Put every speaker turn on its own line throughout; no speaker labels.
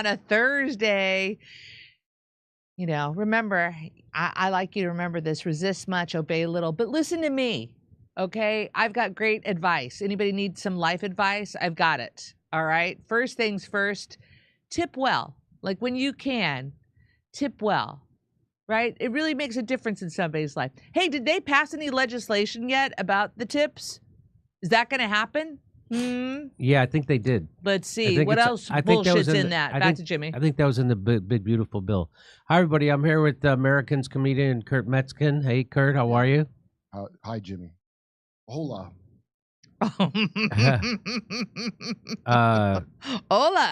on a Thursday. You know, remember, I like you to remember this: resist much, obey little. But listen to me, okay? I've got great advice. Anybody need some life advice? I've got it. All right. First things first, tip well. Like when you can, tip well. Right? It really makes a difference in somebody's life. Hey, did they pass any legislation yet about the tips? Is that going to happen?
Yeah, I think they did.
Let's see. What else bullshit's in that? Back to Jimmy.
I think that was in the big beautiful bill. Hi, everybody. I'm here with Americans comedian Kurt Metzkin. Hey, Kurt, how are you?
Hi, Jimmy. Hola.
Hola,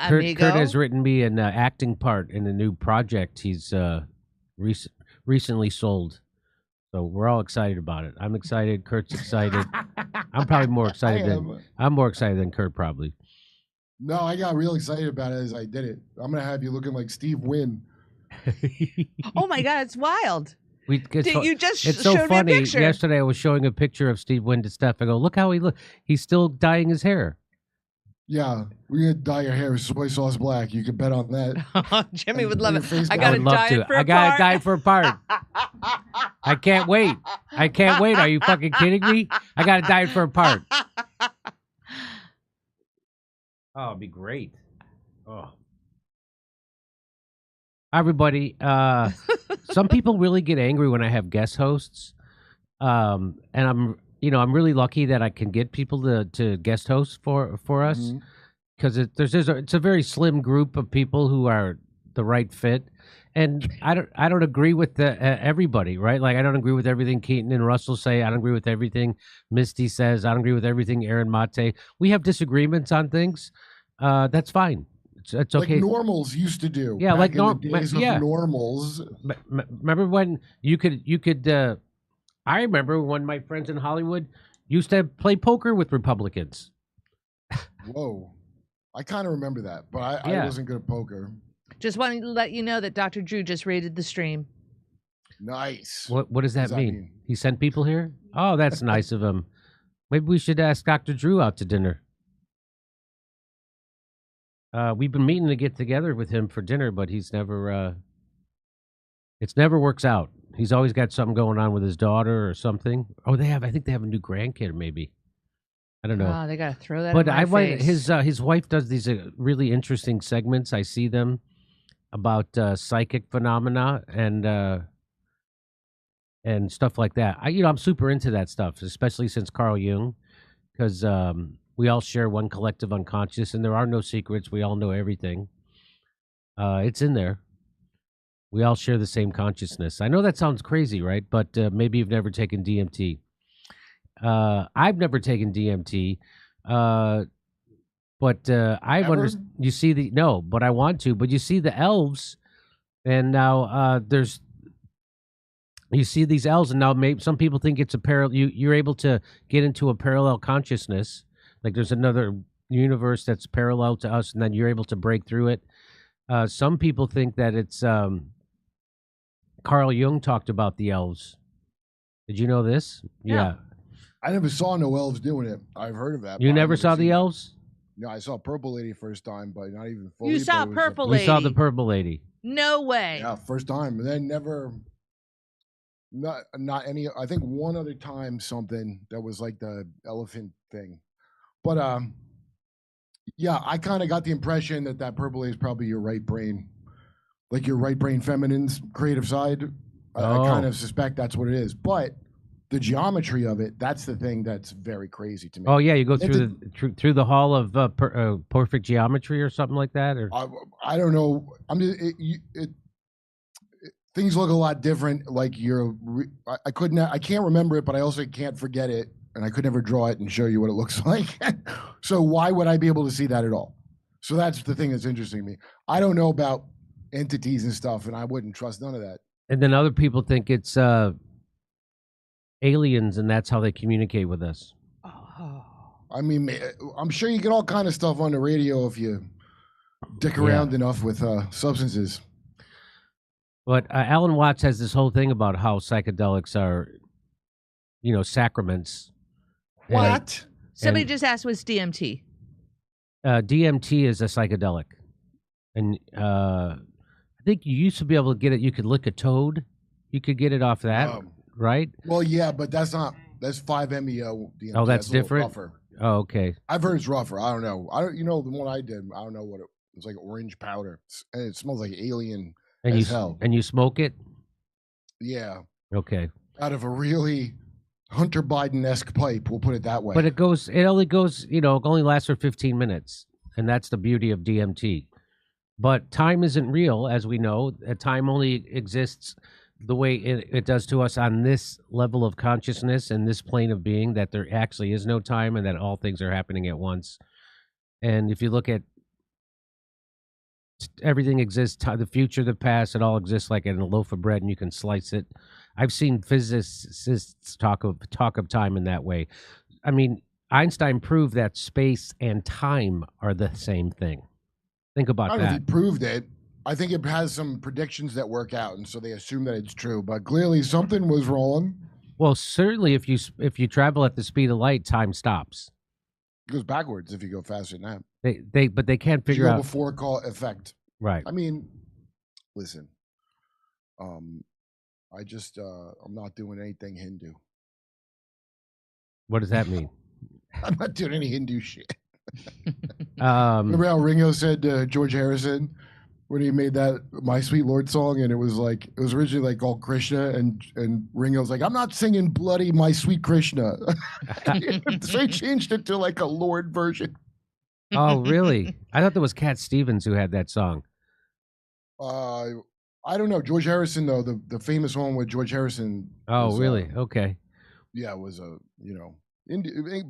amigo.
Kurt has written me an acting part in a new project he's recently sold. So we're all excited about it. I'm excited. Kurt's excited. I'm probably more excited I'm more excited than Kurt probably.
No, I got real excited about it as I did it. I'm gonna have you looking like Steve Wynn.
Oh my God, it's wild. You just
it's so
showed
funny.
Me a picture.
Yesterday I was showing a picture of Steve Wynn to Steph. I go, look how he looks. He's still dyeing his hair.
Yeah, we're gonna dye your hair soy sauce black. You can bet on that.
Jimmy would love it.
I gotta dye it for a part. I gotta dye it for a part. I can't wait. Are you fucking kidding me? I gotta dye it for a part. Oh, it'd be great. Oh. Everybody, some people really get angry when I have guest hosts. And I'm really lucky that I can get people to guest host for us, because it's a very slim group of people who are the right fit, and I don't agree with everybody, right? Like I don't agree with everything Keaton and Russell say. I don't agree with everything Misty says. I don't agree with everything Aaron Mate. We have disagreements on things. That's fine. It's okay.
Like normals used to do.
Yeah,
back in the days of normals.
Remember when you could. I remember when my friends in Hollywood used to play poker with Republicans.
Whoa. I kind of remember that, but I wasn't good at poker.
Just wanted to let you know that Dr. Drew just raided the stream.
Nice.
What does that mean? He sent people here? Oh, that's nice of him. Maybe we should ask Dr. Drew out to dinner. We've been meaning to get together with him for dinner, but he's never... It never works out. He's always got something going on with his daughter or something. Oh, I think they have a new grandkid, maybe. I don't know.
Oh, they gotta throw that.
But
in my face.
His wife does these really interesting segments. I see them about psychic phenomena and stuff like that. I'm super into that stuff, especially since Carl Jung, because we all share one collective unconscious, and there are no secrets. We all know everything. It's in there. We all share the same consciousness. I know that sounds crazy, right? But maybe you've never taken DMT. I've never taken DMT, but I've understood. You see but I want to. But you see the elves, and now you see these elves, and now maybe some people think it's a parallel. You're able to get into a parallel consciousness, like there's another universe that's parallel to us, and then you're able to break through it. Some people think that it's Carl Jung talked about the elves. Did you know this? Yeah.
I never saw no elves doing it. I've heard of that.
You never saw the elves?
No, I saw Purple Lady first time, but not even fully.
You saw Purple Lady?
We saw the Purple Lady.
No way.
Yeah, first time. And then never, not any, I think one other time something that was like the elephant thing. But yeah, I kind of got the impression that Purple Lady is probably your right brain. Like your right brain feminine's creative side. I kind of suspect that's what it is. But the geometry of it, that's the thing that's very crazy to me.
Oh, yeah, you go through the hall of perfect geometry or something like that? Or
I don't know. I'm just, things look a lot different. Like I can't remember it, but I also can't forget it. And I could never draw it and show you what it looks like. So why would I be able to see that at all? So that's the thing that's interesting to me. I don't know about entities and stuff, and I wouldn't trust none of that.
And then other people think it's aliens, and that's how they communicate with us.
Oh.
I mean, I'm sure you get all kind of stuff on the radio if you dick around enough with substances.
But Alan Watts has this whole thing about how psychedelics are, sacraments.
Somebody just asked what's DMT.
DMT is a psychedelic. and I think you used to be able to get it. You could lick a toad. You could get it off that, right?
Well, yeah, but that's 5-MeO DMT.
Oh, that's
a little
different?
rougher.
Oh, okay.
I've heard it's rougher. I don't know. The one I did. I don't know what it was like. Orange powder, and it smells like alien as hell.
And you smoke it?
Yeah.
Okay.
Out of a really Hunter Biden-esque pipe. We'll put it that way.
But it only goes. It only lasts for 15 minutes, and that's the beauty of DMT. But time isn't real, as we know. Time only exists the way it does to us on this level of consciousness and this plane of being, that there actually is no time and that all things are happening at once. And if you look at everything exists, the future, the past, it all exists like in a loaf of bread, and you can slice it. I've seen physicists talk of time in that way. I mean, Einstein proved that space and time are the same thing. Think about that.
I don't know if he proved it. I think it has some predictions that work out, and so they assume that it's true. But clearly, something was wrong.
Well, certainly, if you travel at the speed of light, time stops.
It goes backwards if you go faster than that.
But they can't figure out
before call effect.
Right.
I mean, listen. I just I'm not doing anything Hindu.
What does that mean?
I'm not doing any Hindu shit. Remember how Ringo said to George Harrison when he made that "My Sweet Lord" song, and it was originally like called Krishna, and Ringo's like, "I'm not singing bloody My Sweet Krishna," so he changed it to like a Lord version.
Oh, really? I thought that was Cat Stevens who had that song.
I don't know. George Harrison, though, the famous one with George Harrison.
Oh, really? Okay.
Yeah, it was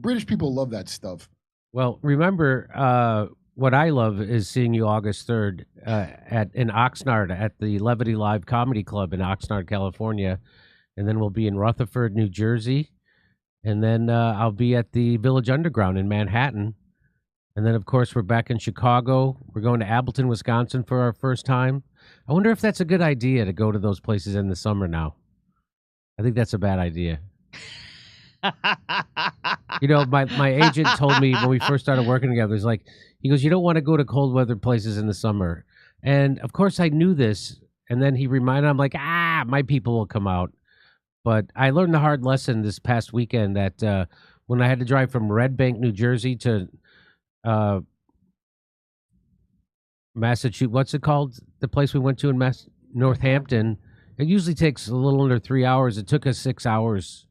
British people love that stuff.
Well, remember, what I love is seeing you August 3rd in Oxnard at the Levity Live Comedy Club in Oxnard, California. And then we'll be in Rutherford, New Jersey. And then I'll be at the Village Underground in Manhattan. And then, of course, we're back in Chicago. We're going to Appleton, Wisconsin for our first time. I wonder if that's a good idea to go to those places in the summer now. I think that's a bad idea. My agent told me when we first started working together, he goes, you don't want to go to cold weather places in the summer. And of course I knew this. And then he reminded, I'm like, my people will come out. But I learned the hard lesson this past weekend that when I had to drive from Red Bank, New Jersey to Massachusetts, what's it called? The place we went to in Northampton. It usually takes a little under 3 hours. It took us 6 hours.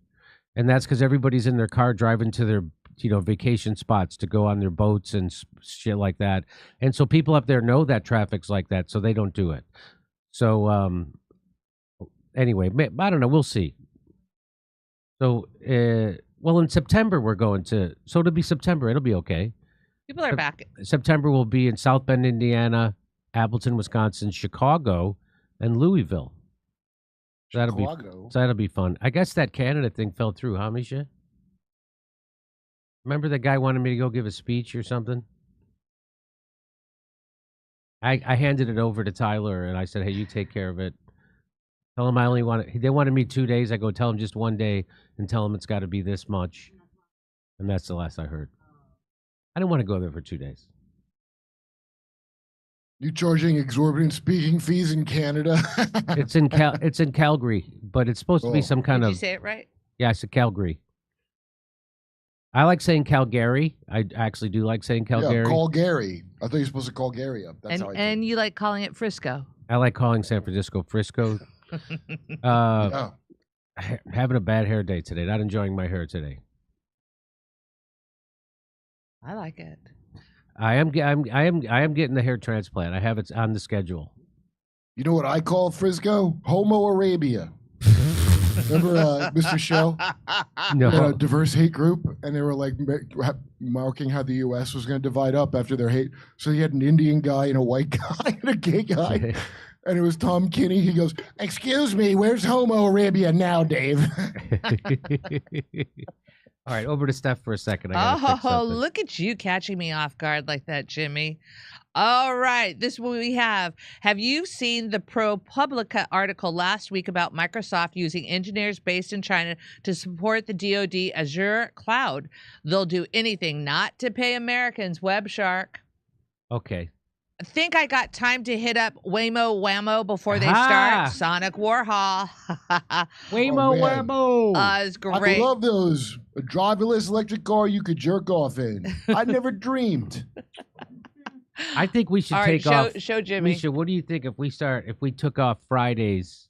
And that's because everybody's in their car driving to their, vacation spots to go on their boats and shit like that. And so people up there know that traffic's like that, so they don't do it. So anyway, I don't know. We'll see. So, in September we're going to. So it'll be September. It'll be okay.
People are back.
September will be in South Bend, Indiana, Appleton, Wisconsin, Chicago, and Louisville. So that'll be fun. I guess that Canada thing fell through, huh, Misha? Remember that guy wanted me to go give a speech or something? I handed it over to Tyler, and I said, hey, you take care of it. Tell him they wanted me 2 days. I go, tell him just 1 day and tell him it's got to be this much. And that's the last I heard. I didn't want to go there for 2 days.
You charging exorbitant speaking fees in Canada?
It's in Calgary, but it's supposed to be some kind
Did
of.
you say it right?
Yeah, I said Calgary. I like saying Calgary. I actually do like saying Calgary.
Yeah, call Gary. I thought you were supposed to call Gary up. That's how I
and you like calling it Frisco.
I like calling San Francisco Frisco. Having a bad hair day today. Not enjoying my hair today.
I like it.
I am getting the hair transplant. I have it on the schedule.
You know what I call Frisco? Homo Arabia. Remember Mr. Show?
No.
A diverse hate group, and they were like marking how the U.S. was going to divide up after their hate. So you had an Indian guy and a white guy and a gay guy. And it was Tom Kinney. He goes, excuse me, where's Homo Arabia now, Dave?
All right, over to Steph for a second.
Oh, look at you catching me off guard like that, Jimmy. All right, this is what we have. Have you seen the ProPublica article last week about Microsoft using engineers based in China to support the DoD Azure cloud? They'll do anything not to pay Americans, WebShark.
Okay.
think I got time to hit up Waymo Whammo before they
Ah.
start. Sonic Warhol.
Waymo
man.
Whammo.
It's
I
great.
love those. A driverless electric car you could jerk off in. I never dreamed.
I think we should
All right,
take off.
show Jimmy.
Misha, what do you think if we took off Fridays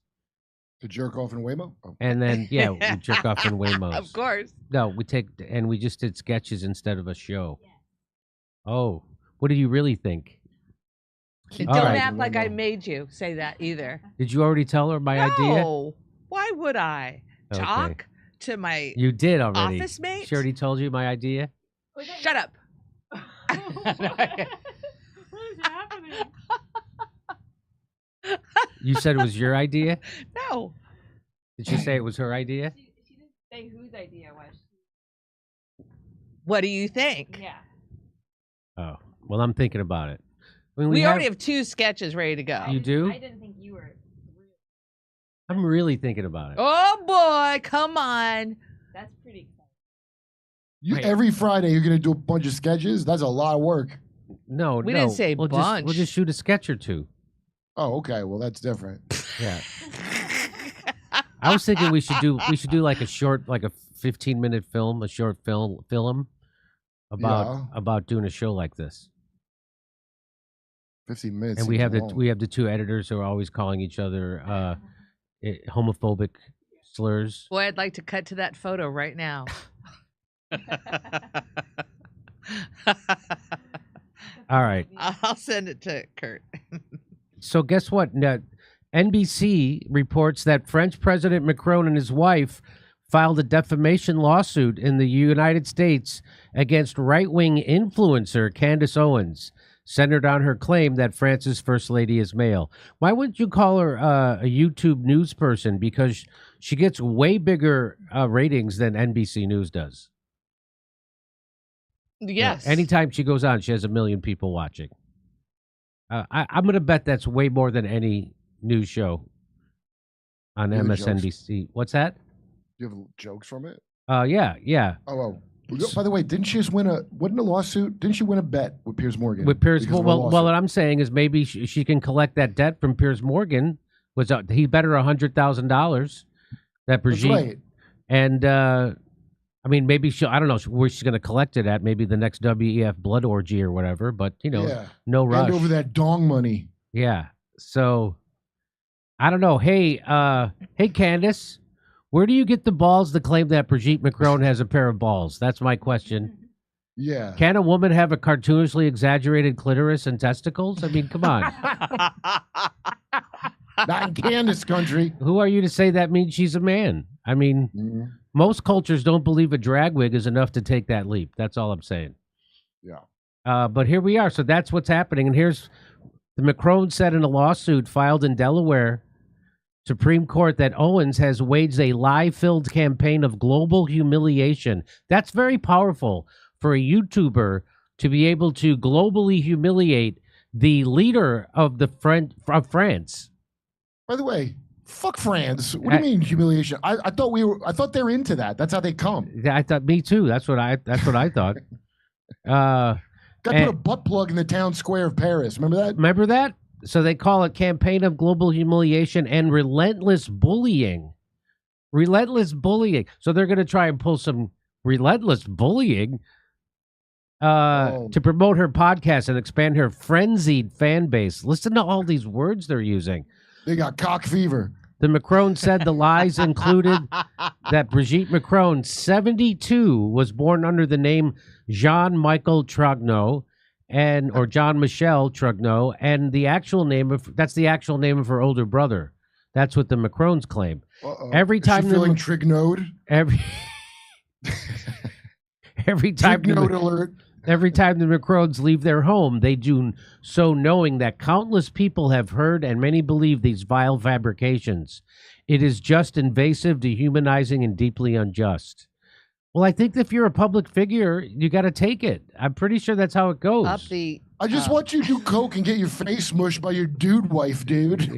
To jerk off in Waymo? Oh.
and then we jerk off in Waymos?
Of course.
No, we just did sketches instead of a show. Oh, what do you really think?
And
All
don't
right.
act like I made you say that either.
Did you already tell her my idea?
No. Why would I
Okay.
talk to my
You did already.
office mate?
She already told you my idea?
Shut up.
What is happening?
You said it was your idea?
No.
Did she say it was her idea?
She didn't say whose idea it was.
What do you think?
Yeah.
Oh, well, I'm thinking about it. I mean,
We already have 2 sketches ready to go.
You do?
I didn't think you were.
I'm really thinking about it.
Oh boy, come on.
That's pretty exciting.
Wait.
Every Friday you're gonna do a bunch of sketches? That's a lot of work.
No,
We
no.
didn't say
we'll
bunch.
We'll just shoot a sketch or two.
Oh, okay. Well, that's different.
Yeah. I was thinking we should do like a short, like a 15-minute film, a short film about doing a show like this.
15 minutes.
And we
seems
have
long.
the 2 editors who are always calling each other homophobic slurs.
Boy, I'd like to cut to that photo right now.
All right.
I'll send it to Kurt.
So guess what? Now, NBC reports that French President Macron and his wife filed a defamation lawsuit in the United States against right-wing influencer Candace Owens, centered on her claim that France's first lady is male. Why wouldn't you call her a YouTube news person? Because she gets way bigger ratings than NBC News does.
Yes.
Anytime she goes on, she has 1 million people watching. I'm going to bet that's way more than any news show on
You have
MSNBC. What's that?
Do you have jokes from it?
Yeah.
Oh. By the way, didn't she just win wasn't a lawsuit? Didn't she win a bet with Piers Morgan?
With Piers,
Because of a
well,
lawsuit?
what I'm saying is maybe she can collect that debt from Piers Morgan. He bet her $100,000. That
That's
Brigitte,
right.
and I mean, maybe I don't know where she's going to collect it at. Maybe the next WEF blood orgy or whatever. But
Yeah.
no rush.
Hand over that dong money.
Yeah. So I don't know. Hey, Candace, where do you get the balls to claim that Brigitte Macron has a pair of balls? That's my question.
Yeah.
Can a woman have a cartoonishly exaggerated clitoris and testicles? I mean, come on.
Not in Candace country.
Who are you to say that means she's a man? I mean,
Mhm.
most cultures don't believe a drag wig is enough to take that leap. That's all I'm saying.
Yeah.
But here we are. So that's what's happening. And here's the Macron said in a lawsuit filed in Delaware Supreme Court that Owens has waged a lie-filled campaign of global humiliation. That's very powerful for a YouTuber to be able to globally humiliate the leader of of France.
By the way, fuck France. What do you mean humiliation? I thought they were into that. That's how they come.
I thought, me too. That's what I thought.
Got to
And-
put a butt plug in the town square of Paris. Remember that?
Remember that? So they call it campaign of global humiliation and relentless bullying. Relentless bullying. So they're going to try and pull some relentless bullying to promote her podcast and expand her frenzied fan base. Listen to all these words they're using.
They got cock fever.
The Macron said the lies included that Brigitte Macron, 72, was born under the name Jean-Michel Trogneau or Jean-Michel Trogneau, and that's the actual name of her older brother. That's what the Macrons claim.
Uh-oh.
Every time
Is she feeling trignode?
every time
Trignode alert.
Every time the Macrons leave their home, they do so knowing that countless people have heard and many believe these vile fabrications. It is just invasive, dehumanizing, and deeply unjust. Well, I think if you're a public figure, you got to take it. I'm pretty sure that's how it goes.
I just watch you do coke and get your face mushed by your dude wife, dude.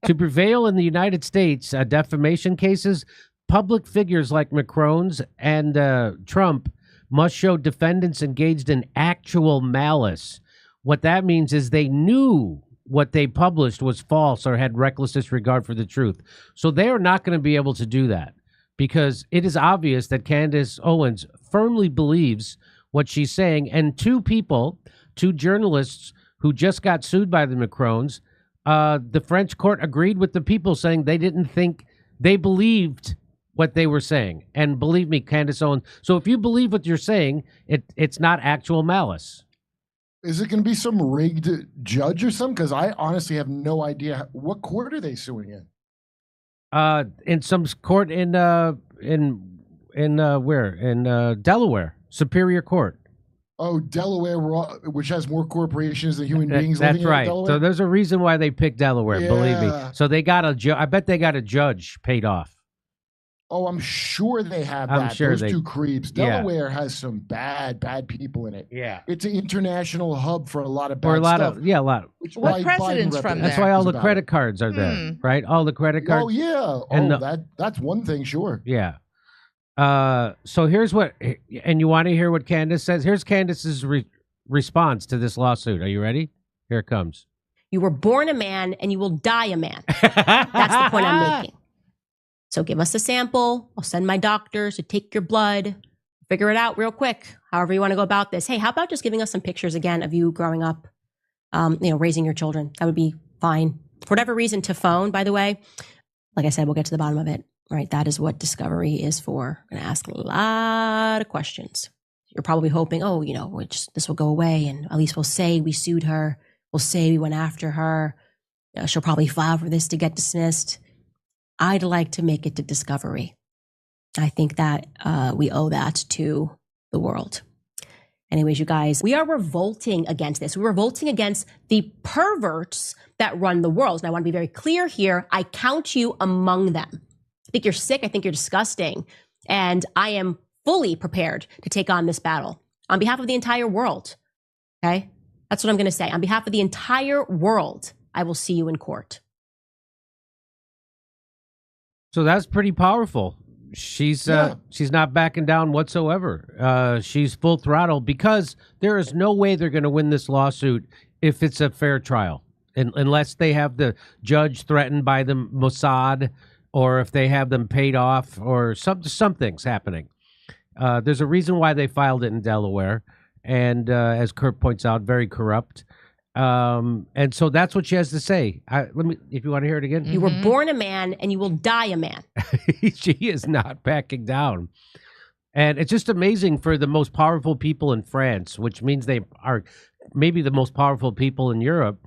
To prevail in the United States, defamation cases, public figures like Macron's and Trump must show defendants engaged in actual malice, what that means is they knew what they published was false or had reckless disregard for the truth. So they are not going to be able to do that because it is obvious that Candace Owens firmly believes what she's saying. And two journalists who just got sued by the Macrons, the French court agreed with the people saying they didn't think they believed what they were saying. And believe me, Candace Owens. So if you believe what you're saying, it's not actual malice.
Is it going to be some rigged judge or something? Because I honestly have no idea. What court are they suing in?
In some court in where? In Delaware, Superior Court.
Oh, Delaware, which has more corporations than human beings.
That's
living
right.
in Delaware?
So there's a reason why they picked Delaware. Believe me.
Yeah.
So they got I bet they got a judge paid off.
Oh, I'm sure they have that.
I'm sure
Those two creeps.
Yeah.
Delaware has some bad people in it.
Yeah.
It's an international hub for a lot of bad
Or a lot
stuff.
of a lot.
Which
What
why
precedent's
Biden
from
That's
there?
why all
is
the
about
credit
it.
cards are there, right? All the credit cards.
Oh yeah.
And
That's one thing, sure.
Yeah. So here's what, and you want to hear what Candace says? Here's Candace's response to this lawsuit. Are you ready? Here it comes.
You were born a man and you will die a man. That's the point I'm making. So give us a sample. I'll send my doctors to take your blood, figure it out real quick, however you want to go about this. Hey, how about just giving us some pictures again of you growing up, raising your children? That would be fine. For whatever reason, to phone, by the way, like I said, we'll get to the bottom of it, right? That is what discovery is for. I'm going to ask a lot of questions. You're probably hoping, this will go away and at least we'll say we sued her. We'll say we went after her. She'll probably file for this to get dismissed. I'd like to make it to discovery. I think that we owe that to the world. Anyways, you guys, we are revolting against this. We're revolting against the perverts that run the world. And I want to be very clear here. I count you among them. I think you're sick. I think you're disgusting. And I am fully prepared to take on this battle on behalf of the entire world. Okay? That's what I'm going to say. On behalf of the entire world, I will see you in court.
So that's pretty powerful. She's not backing down whatsoever. She's full throttle because there is no way they're going to win this lawsuit if it's a fair trial, unless they have the judge threatened by the Mossad, or if they have them paid off, or something's happening. There's a reason why they filed it in Delaware, and as Kurt points out, very corrupt. And so that's what she has to say. If you want to hear it again.
You were born a man and you will die a man.
She is not backing down. And it's just amazing for the most powerful people in France, which means they are maybe the most powerful people in Europe,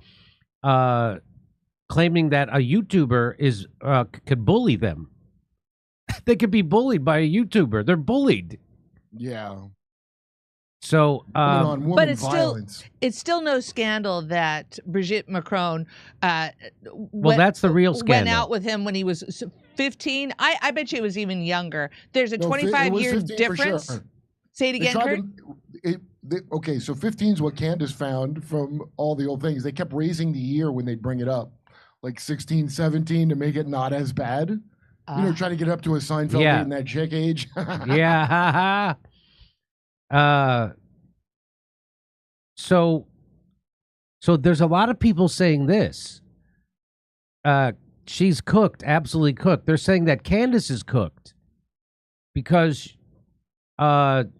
claiming that a YouTuber could bully them. They could be bullied by a YouTuber. They're bullied.
Yeah.
So,
but it's still no scandal that Brigitte Macron,
that's the real scandal.
Went out with him when he was 15. I bet you it was even younger. There's a 25-year difference. Sure. Say it again, Kurt.
Okay, so 15 is what Candace found from all the old things. They kept raising the year when they bring it up, like 16, 17 to make it not as bad. Trying to get up to a Seinfeld in that chick age.
Yeah. So there's a lot of people saying this. She's cooked, absolutely cooked. They're saying that Candace is cooked because the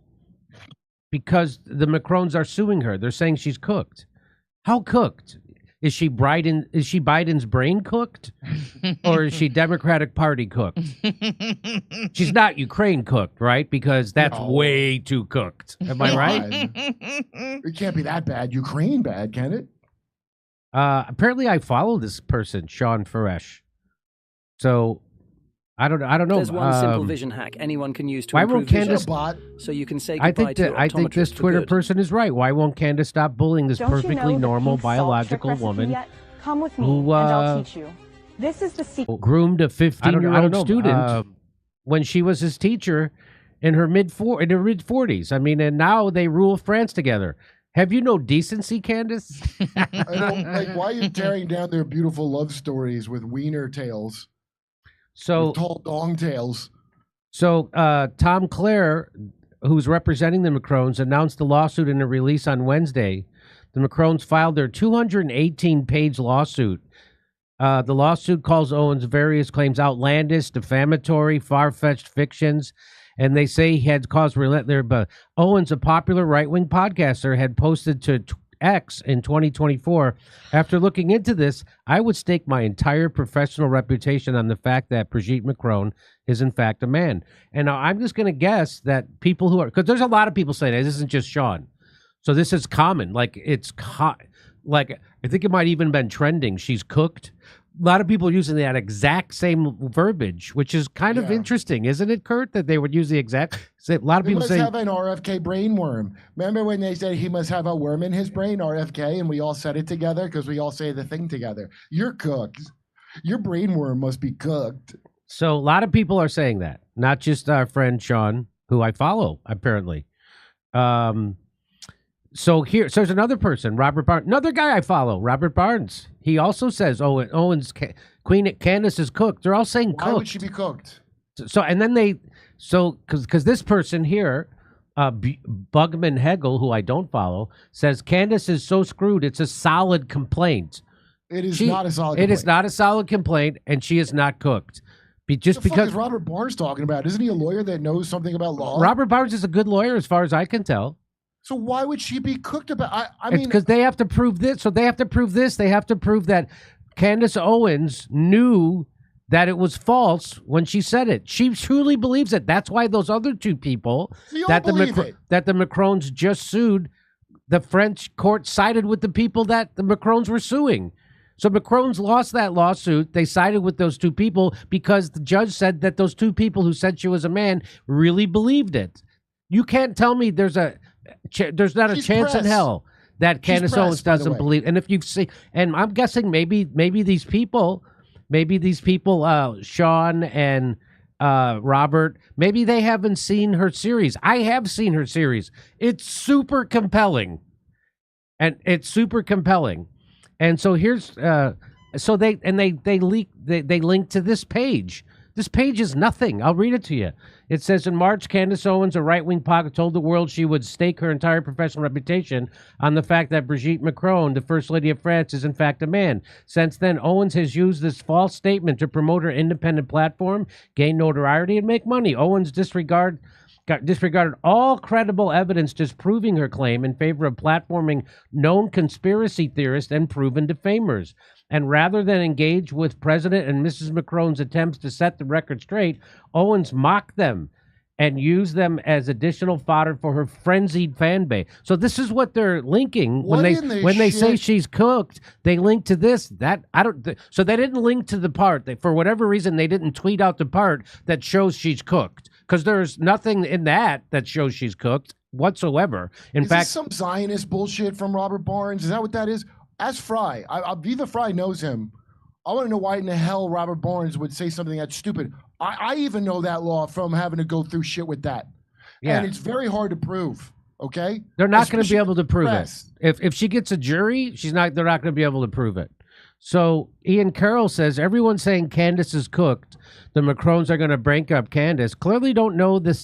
Macrons are suing her. They're saying she's cooked. How cooked? Is she Biden's brain cooked? Or is she Democratic Party cooked? She's not Ukraine cooked, right? Because that's way too cooked. Am I right?
It can't be that bad. Ukraine bad, can it?
Apparently I follow this person, Sean Faresh. So I don't know.
There's one simple vision hack anyone can use to
why
improve
won't Candace,
vision, so you can say goodbye to your
I think this Twitter person is right. Why won't Candace stop bullying this perfectly normal biological woman
Come with me
who
and I'll teach you. This is the secret.
groomed a 15-year-old student when she was his teacher in her mid-40s. I mean, and now they rule France together. Have you no decency, Candace?
I don't, why are you tearing down their beautiful love stories with wiener tails?
So
tall dong tails.
So Tom Clare, who's representing the Macrons, announced the lawsuit in a release on Wednesday. the Macrons filed their 218-page lawsuit. The lawsuit calls Owens' various claims outlandish, defamatory, far-fetched fictions, and they say he had caused relentless. But Owens, a popular right-wing podcaster, had posted to X in 2024, after looking into this, I would stake my entire professional reputation on the fact that Brigitte Macron is in fact a man. And now I'm just going to guess that people who are, because there's a lot of people saying this isn't just Sean. So this is common. Like like I think it might even been trending. She's cooked. A lot of people using that exact same verbiage, which is kind of interesting, isn't it, Kurt? That they would use the exact. A lot of people say
he must have an RFK brain worm. Remember when they said he must have a worm in his brain, RFK, and we all said it together because we all say the thing together. You're cooked. Your brain worm must be cooked.
So a lot of people are saying that, not just our friend Sean, who I follow apparently. So there's another person, Robert Barnes, another guy I follow, Robert Barnes. He also says, Owens, Queen Candace is cooked. They're all saying cooked.
Why would she be cooked?
So and then because this person here, Bugman Hegel, who I don't follow, says Candace is so screwed. It's a solid complaint.
It is not a solid complaint.
It is not a solid complaint, and she is not cooked. Just
what the
because
fuck is Robert Barnes talking about? Isn't he a lawyer that knows something about law?
Robert Barnes is a good lawyer, as far as I can tell.
So why would she be cooked about? I
mean, because they have to prove this. So they have to prove this. They have to prove that Candace Owens knew that it was false when she said it. She truly believes it. That's why those other two people that the Macrons just sued, the French court sided with the people that the Macrons were suing. So Macrons lost that lawsuit. They sided with those two people because the judge said that those two people who said she was a man really believed it. You can't tell me there's not a chance in hell that Candace Owens doesn't believe. And if you see, and I'm guessing maybe these people, Sean and Robert, maybe they haven't seen her series. I have seen her series. It's super compelling, And so here's so they link to this page. This page is nothing. I'll read it to you. It says, in March, Candace Owens, a right-wing pocket, told the world she would stake her entire professional reputation on the fact that Brigitte Macron, the First Lady of France, is in fact a man. Since then, Owens has used this false statement to promote her independent platform, gain notoriety, and make money. Owens disregarded all credible evidence disproving her claim in favor of platforming known conspiracy theorists and proven defamers. And rather than engage with President and Mrs. Macron's attempts to set the record straight, Owens mocked them and used them as additional fodder for her frenzied fan base. So this is what they're linking when they say she's cooked. They link to this. So they didn't link to the part. For whatever reason, they didn't tweet out the part that shows she's cooked, because there's nothing in that shows she's cooked whatsoever. In fact,
this some Zionist bullshit from Robert Barnes? Is that what that is? Ask Fry. Viva Fry knows him. I want to know why in the hell Robert Barnes would say something that's stupid. I even know that law from having to go through shit with that. Yeah. And it's very hard to prove, okay?
They're not going to be able to prove it. If she gets a jury, they're not going to be able to prove it. So Ian Carroll says, everyone saying Candace is cooked, the Macrons are going to break up Candace, clearly don't know the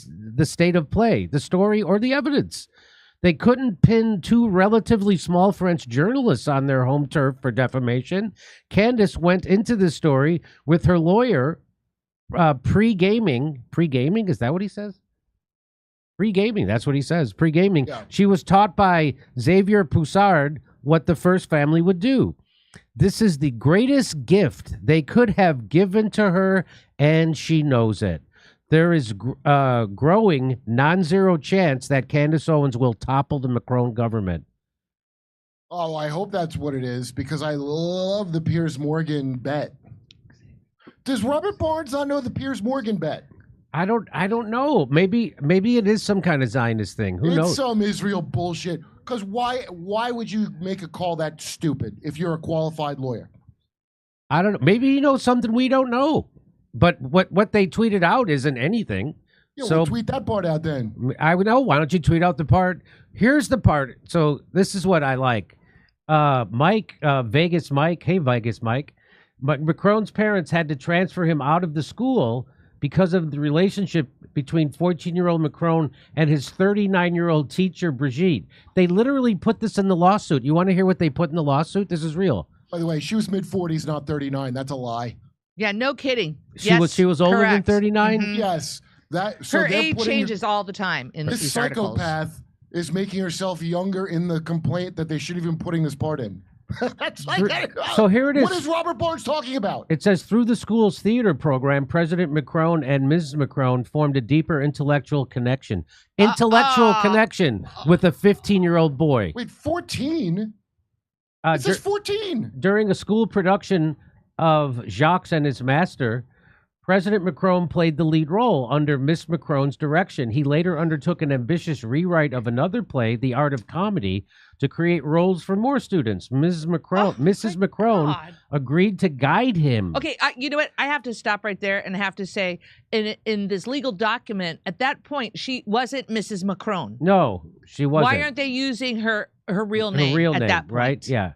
state of play, the story, or the evidence. They couldn't pin two relatively small French journalists on their home turf for defamation. Candace went into this story with her lawyer pre-gaming. Pre-gaming? Is that what he says? Pre-gaming. That's what he says. Pre-gaming. Yeah. She was taught by Xavier Poussard what the first family would do. This is the greatest gift they could have given to her, and she knows it. There is growing non-zero chance that Candace Owens will topple the Macron government.
Oh, I hope that's what it is, because I love the Piers Morgan bet. Does Robert Barnes not know the Piers Morgan bet?
I don't know. Maybe it is some kind of Zionist thing. Who knows?
It's some Israel bullshit. Because why would you make a call that stupid if you're a qualified lawyer?
I don't know. Maybe he knows something we don't know. But what they tweeted out isn't anything.
Yeah, so we'll tweet that part out then.
I would know. Why don't you tweet out the part? Here's the part. So this is what I like. Mike, Vegas Mike. Hey, Vegas Mike. Macron's parents had to transfer him out of the school because of the relationship between 14-year-old Macron and his 39-year-old teacher, Brigitte. They literally put this in the lawsuit. You want to hear what they put in the lawsuit? This is real.
By the way, she was mid-40s, not 39. That's a lie.
Yeah, no kidding.
She was older than
correct.
39?
Mhm.
Yes. So
Her age changes all the time in
this
these articles.
psychopath is making herself younger in the complaint that they shouldn't even putting this part in. That's like,
So here it is.
What is Robert Barnes talking about?
It says, through the school's theater program, President Macron and Mrs. Macron formed a deeper intellectual connection. Connection with a 15-year-old boy.
Wait, 14? This is 14.
During a school production of Jacques and His Master, President Macron played the lead role under Miss Macron's direction. He later undertook an ambitious rewrite of another play, The Art of Comedy, to create roles for more students. Mrs. Macron agreed to guide him.
Okay, you know what? I have to stop right there and have to say, in this legal document, at that point, she wasn't Mrs. Macron.
No, she wasn't.
Why aren't they using her real name at that point?
Right? Yeah.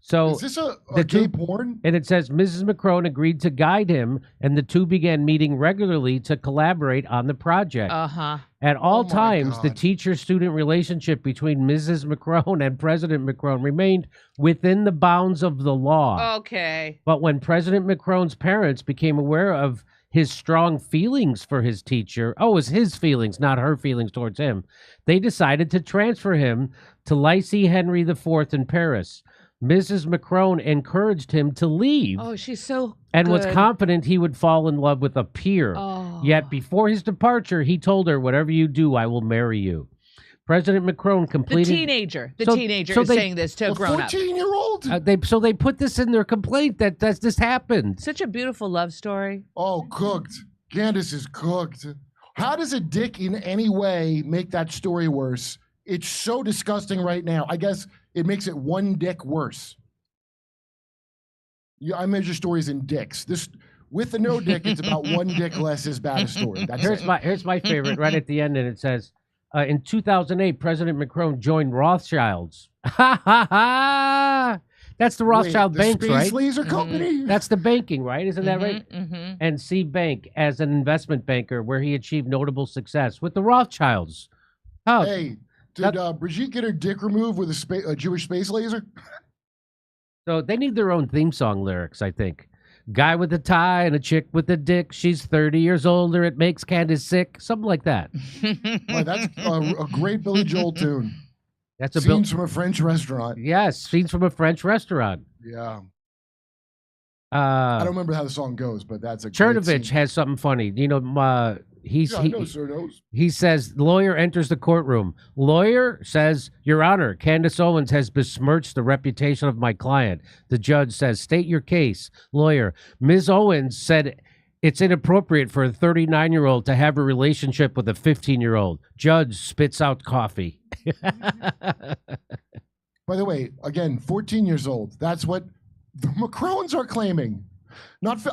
So
is this a gay porn?
And it says Mrs. Macron agreed to guide him, and the two began meeting regularly to collaborate on the project. At all times, the teacher-student relationship between Mrs. Macron and President Macron remained within the bounds of the law.
Okay.
But when President Macron's parents became aware of his strong feelings for his teacher, it was his feelings, not her feelings towards him, they decided to transfer him to Lycée Henry IV in Paris. Mrs. Macron encouraged him to leave.
Oh, she's so
and
good.
was confident he would fall in love with a peer.
Oh.
Yet before his departure, he told her, whatever you do, I will marry you. President Macron completed...
The teenager is saying this to a grown-up.
14-year-old?
So they put this in their complaint that this happened.
Such a beautiful love story.
Oh, cooked. Candace is cooked. How does a dick in any way make that story worse? It's so disgusting right now. I guess it makes it one dick worse. Yeah, I measure stories in dicks. This with the no dick, it's about one dick less as bad a story.
Here's my favorite right at the end, and it says, in 2008, President Macron joined Rothschilds. Ha ha ha! That's the Rothschild banks, right?
Space laser company.
That's the banking, right? Isn't that right? And C Bank as an investment banker, where he achieved notable success with the Rothschilds. Oh,
hey. Did Brigitte get her dick removed with a Jewish space laser?
So they need their own theme song lyrics, I think. Guy with a tie and a chick with a dick. She's 30 years older. It makes Candace sick. Something like that.
Oh, that's a great Billy Joel tune.
That's a
scenes from a French restaurant.
Yes, scenes from a French restaurant.
Yeah. I don't remember how the song goes, but that's a
Chernovich has something funny. You know, he says, lawyer enters the courtroom. Lawyer says, Your Honor, Candace Owens has besmirched the reputation of my client. The judge says, state your case. Lawyer, Ms. Owens said it's inappropriate for a 39-year-old to have a relationship with a 15-year-old. Judge spits out coffee.
By the way, again, 14 years old. That's what the Macrons are claiming.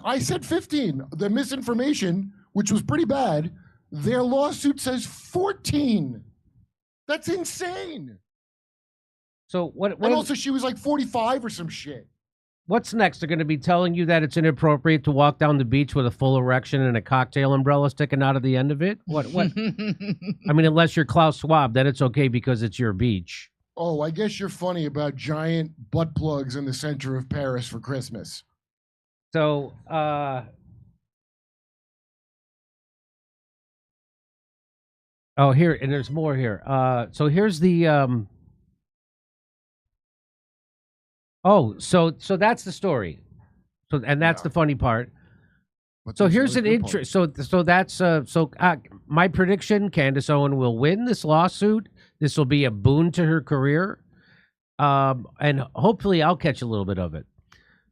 I said 15. The misinformation, which was pretty bad, their lawsuit says 14. That's insane.
So what?
And also, she was like 45 or some shit.
What's next? They're going to be telling you that it's inappropriate to walk down the beach with a full erection and a cocktail umbrella sticking out of the end of it? What? I mean, unless you're Klaus Schwab, then it's okay because it's your beach.
Oh, I guess you're funny about giant butt plugs in the center of Paris for Christmas.
So, oh, here, and there's more here. So here's the, so that's the story. So, and that's the funny part. So here's an interest. So that's, my prediction, Candace Owen will win this lawsuit. This will be a boon to her career. And hopefully I'll catch a little bit of it.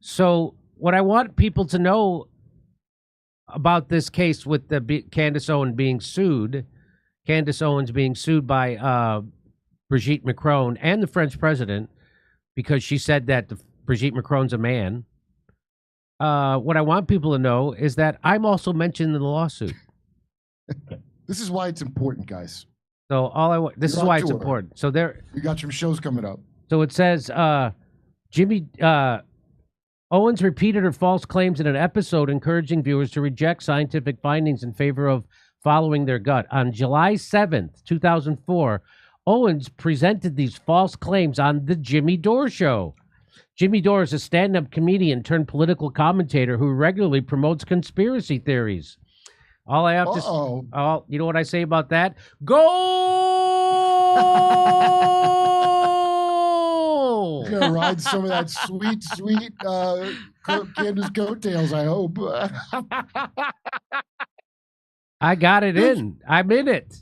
So what I want people to know about this case with the Candace Owens being sued by Brigitte Macron and the French president, because she said that Brigitte Macron's a man. What I want people to know is that I'm also mentioned in the lawsuit.
This is why it's important, guys.
So this is why it's important. So
you got some shows coming up.
So it says Jimmy Owens repeated her false claims in an episode, encouraging viewers to reject scientific findings in favor of following their gut. On July 7th, 2004, Owens presented these false claims on the Jimmy Dore Show. Jimmy Dore is a stand-up comedian turned political commentator who regularly promotes conspiracy theories. All I have to you know what I say about that? Go!
You're gonna ride some of that sweet Candace coattails, I hope.
I got it in. I'm in it.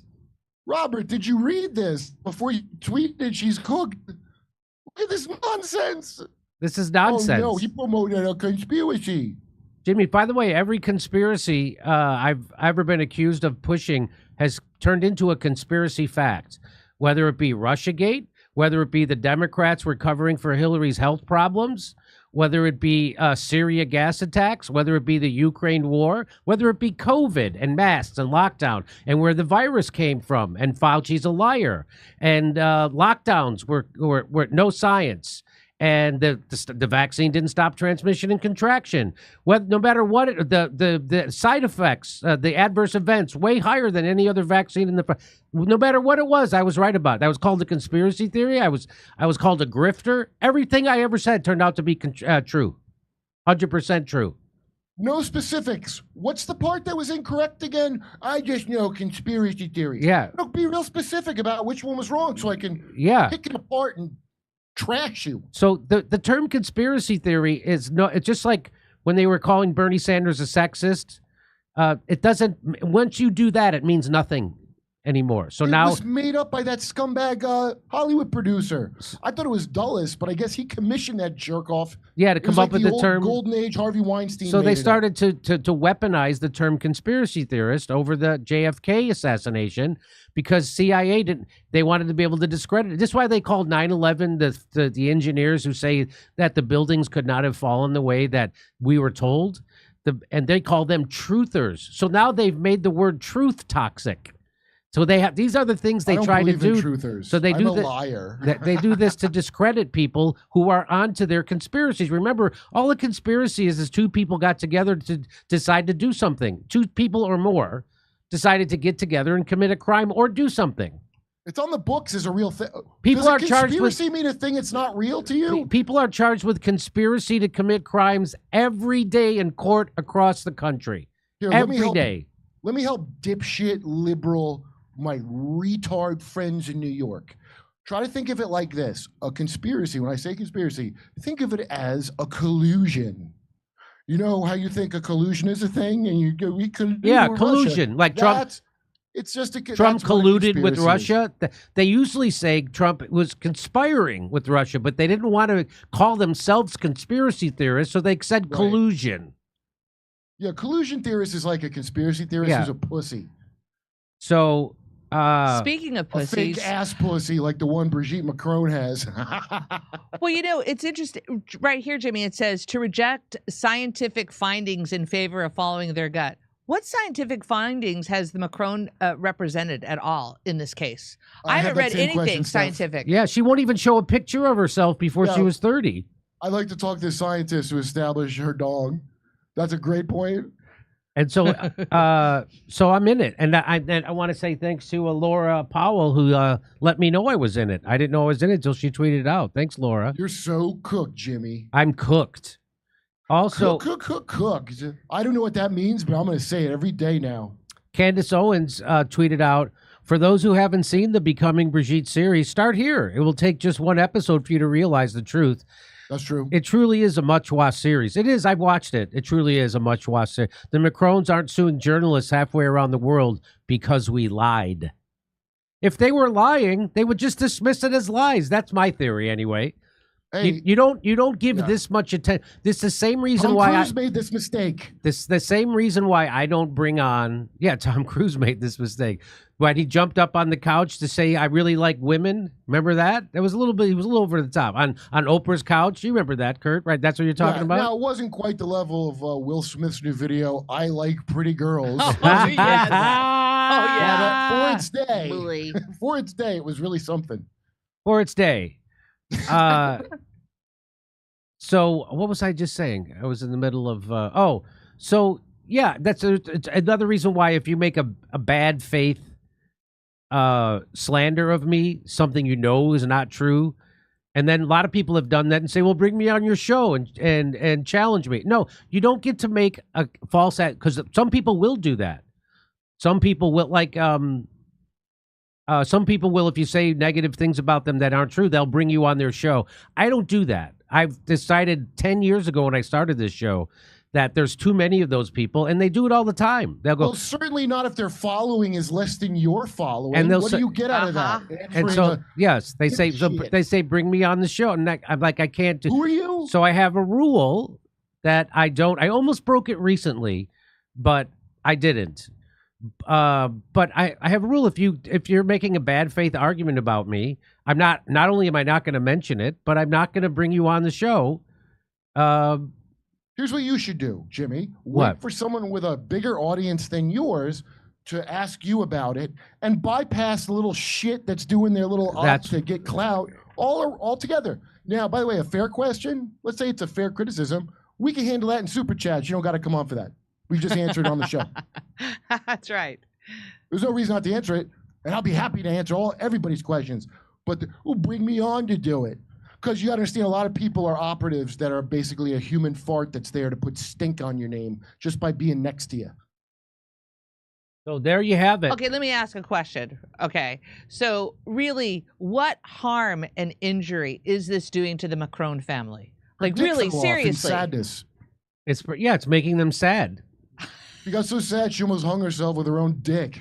Robert, did you read this before you tweeted she's cooked? Look at this nonsense.
This is nonsense.
Oh, no, he promoted a conspiracy.
Jimmy, by the way, every conspiracy I've ever been accused of pushing has turned into a conspiracy fact, whether it be Russiagate, whether it be the Democrats were covering for Hillary's health problems, whether it be Syria gas attacks, whether it be the Ukraine war, whether it be COVID and masks and lockdown and where the virus came from, and Fauci's a liar, and lockdowns were no science. And the vaccine didn't stop transmission and contraction. No matter what, the side effects, the adverse events, way higher than any other vaccine in the. No matter what it was, I was right about it. That was called a conspiracy theory. I was called a grifter. Everything I ever said turned out to be true, 100% true.
No specifics. What's the part that was incorrect again? I just know conspiracy theories.
Yeah.
No, be real specific about which one was wrong so I can pick it apart and trash you.
So the term conspiracy theory is it's just like when they were calling Bernie Sanders a sexist. It doesn't. Once you do that, it means nothing anymore. So now
it was made up by that scumbag Hollywood producer. I thought it was Dulles, but I guess he commissioned that jerk off.
Yeah, to come up with the term
Golden Age Harvey Weinstein.
So they started to weaponize the term conspiracy theorist over the JFK assassination because CIA they wanted to be able to discredit it. This is why they called 9/11 the engineers who say that the buildings could not have fallen the way that we were told. And they call them truthers. So now they've made the word truth toxic. So they have these are the things they try to do.
Truthers.
So they
I'm
do
a liar.
they do this to discredit people who are onto their conspiracies. Remember, all a conspiracy is two people got together to decide to do something. Two people or more decided to get together and commit a crime or do something.
It's on the books as a real thing.
People are charged with
conspiracy mean a thing it's not real to you?
People are charged with conspiracy to commit crimes every day in court across the country.
Here,
every day.
Let me help dipshit liberal my retard friends in New York. Try to think of it like this. A conspiracy, when I say conspiracy, think of it as a collusion. You know how you think a collusion is a thing? And you go, we collude with
collusion.
Russia.
Like Trump.
It's just a
Trump colluded with Russia. They usually say Trump was conspiring with Russia, but they didn't want to call themselves conspiracy theorists, so they said collusion.
Yeah, collusion theorist is like a conspiracy theorist who's a pussy.
So,
speaking of pussies,
a fake ass pussy like the one Brigitte Macron has.
Well, you know, it's interesting. Right here, Jimmy, it says to reject scientific findings in favor of following their gut. What scientific findings has the Macron represented at all in this case? I haven't read anything scientific.
Yeah, she won't even show a picture of herself before she was 30.
I'd like to talk to scientists who establish her dong. That's a great point.
And so, so I'm in it, and I want to say thanks to Laura Powell who let me know I was in it. I didn't know I was in it until she tweeted it out. Thanks, Laura.
You're so cooked, Jimmy.
I'm cooked. Also,
cooked. I don't know what that means, but I'm going to say it every day now.
Candace Owens tweeted out, for those who haven't seen the Becoming Brigitte series, start here. It will take just one episode for you to realize the truth.
That's true.
It truly is a much-watched series. It is. I've watched it. It truly is a much-watched series. The Macrons aren't suing journalists halfway around the world because we lied. If they were lying, they would just dismiss it as lies. That's my theory, anyway.
Hey,
you don't give this much attention. This is the same reason
Tom
why
Cruise made this mistake.
This the same reason why I don't bring on. Yeah, Tom Cruise made this mistake. When he jumped up on the couch to say, "I really like women." Remember that? That was a little bit. He was a little over the top on Oprah's couch. You remember that, Kurt? Right? That's what you're talking about.
Now, it wasn't quite the level of Will Smith's new video. I like pretty girls.
Oh yes. Oh yeah.
For its day, for its day, it was really something.
For its day. So what was I just saying? I was in the middle of. So yeah, it's another reason why if you make a bad faith slander of me, something you know is not true. And then a lot of people have done that and say, "Well, bring me on your show and challenge me." No, you don't get to make a false act, because some people will do that. Some people will some people will, if you say negative things about them that aren't true, they'll bring you on their show. I don't do that. I've decided 10 years ago when I started this show that there's too many of those people, and they do it all the time. They'll go,
well, certainly not if their following is less than your following.
And they'll
what
say,
do you get out of that?
and so yes, they say they say bring me on the show, and I'm like, I can't do.
Who are you?
So I have a rule that I don't. I almost broke it recently, but I didn't. But I have a rule. If you're making a bad faith argument about me, I'm not only am I not going to mention it, but I'm not going to bring you on the show.
Here's what you should do, Jimmy.
What?
Wait for someone with a bigger audience than yours to ask you about it, and bypass the little shit that's doing their little up to get clout all together. Now, by the way, a fair question. Let's say it's a fair criticism. We can handle that in super chats. You don't got to come on for that. We just answered it on the show.
That's right.
There's no reason not to answer it, and I'll be happy to answer everybody's questions. But bring me on to do it, because you understand a lot of people are operatives that are basically a human fart that's there to put stink on your name just by being next to you.
So there you have it.
Okay, let me ask a question. Okay, so really, what harm and injury is this doing to the Macron family? Like, really, seriously?
Sadness.
It's making them sad.
She got so sad she almost hung herself with her own dick.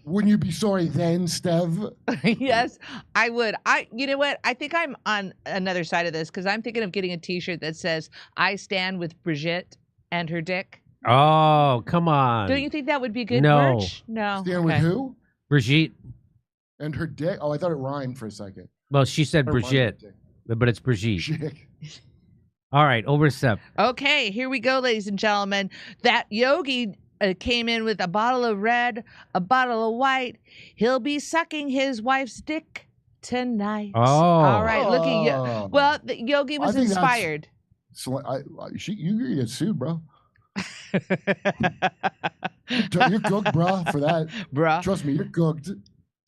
Wouldn't you be sorry then, Stev?
Yes, I would. You know what? I think I'm on another side of this, because I'm thinking of getting a T-shirt that says "I stand with Brigitte and her dick."
Oh, come on!
Don't you think that would be good
No.
merch? No.
Stand with who?
Brigitte.
And her dick? Oh, I thought it rhymed for a second.
Well, she said Brigitte, but it's Brigitte.
Dick.
All right, overstep.
Okay, here we go, ladies and gentlemen. That Yogi came in with a bottle of red, a bottle of white. He'll be sucking his wife's dick tonight.
Oh.
All right, look at you. Well, the Yogi was inspired.
So you get sued, bro. You're cooked, bro, for that.
Bruh.
Trust me, you're cooked.